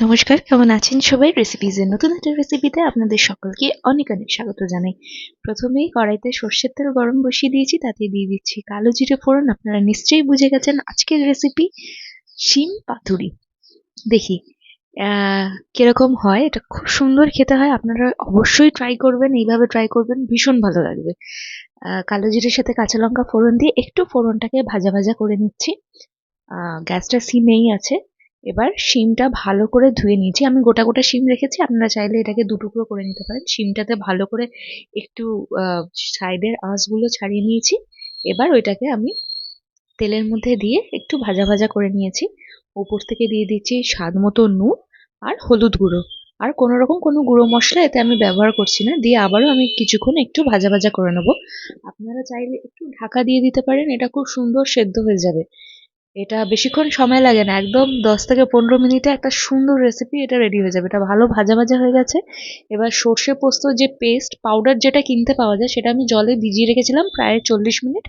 নমস্কার, কেমন আছেন সবাই? রেসিপিজের নতুন একটা রেসিপিতে আপনাদের সকলকে অনেক অনেক স্বাগত জানাই। প্রথমেই কড়াইতে সর্ষের তেল গরম বসিয়ে দিয়েছি, তাতে দিয়ে দিচ্ছি কালো জিরে ফোড়ন। আপনারা নিশ্চয়ই বুঝে গেছেন আজকের রেসিপি শিম পাতুরি। দেখি কিরকম হয়। এটা খুব সুন্দর খেতে হয়, আপনারা অবশ্যই ট্রাই করবেন, এইভাবে ট্রাই করবেন, ভীষণ ভালো লাগবে। কালো জিরের সাথে কাঁচা লঙ্কা ফোড়ন দিয়ে একটু ফোড়নটাকে ভাজা ভাজা করে নিচ্ছি। গ্যাসটা সিমেই আছে। এবার শিমটা ভালো করে ধুয়ে নিয়েছি। আমি গোটা গোটা শিম রেখেছি, আপনারা চাইলে এটাকে দুটুকরো করে নিতে পারেন। শিমটাতে ভালো করে একটু সাইডের আঁশগুলো ছাড়িয়ে নিয়েছি। এবার ওইটাকে আমি তেলের মধ্যে দিয়ে একটু ভাজা ভাজা করে নিয়েছি। ওপর থেকে দিয়ে দিচ্ছি স্বাদ মতো নুন আর হলুদ গুঁড়ো। আর কোনো রকম কোনো গুঁড়ো মশলা এতে আমি ব্যবহার করছি না। দিয়ে আবারও আমি কিছুক্ষণ একটু ভাজা ভাজা করে নেবো। আপনারা চাইলে একটু ঢাকা দিয়ে দিতে পারেন, এটা খুব সুন্দর সেদ্ধ হয়ে যাবে। এটা বেশিক্ষণ সময় লাগে না, একদম 10 থেকে 15 মিনিটে একটা সুন্দর রেসিপি এটা রেডি হয়ে যাবে। এটা ভালো ভাজা ভাজা হয়ে গেছে। এবার সর্ষে পোস্ত যে পেস্ট পাউডার যেটা কিনতে পাওয়া যায়, সেটা আমি জলে ভিজিয়ে রেখেছিলাম প্রায় 40 মিনিট।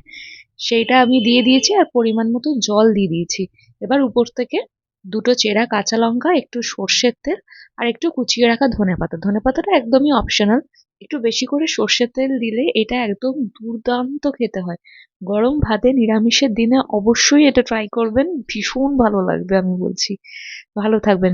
সেইটা আমি দিয়ে দিয়েছি আর পরিমাণ মতো জল দিয়ে দিয়েছি। এবার উপর থেকে দুটো চেরা কাঁচা লঙ্কা, একটু সর্ষের তেল আর একটু কুচিয়ে রাখা ধনেপাতা। ধনেপাতাটা একদমই অপশনাল। একটু বেশি করে সর্ষের তেল দিলে এটা একদম দুর্দান্ত খেতে হয়। গরম ভাতে নিরামিষের দিনে অবশ্যই এটা ট্রাই করবেন, ভীষণ ভালো লাগবে আমি বলছি। ভালো থাকবেন।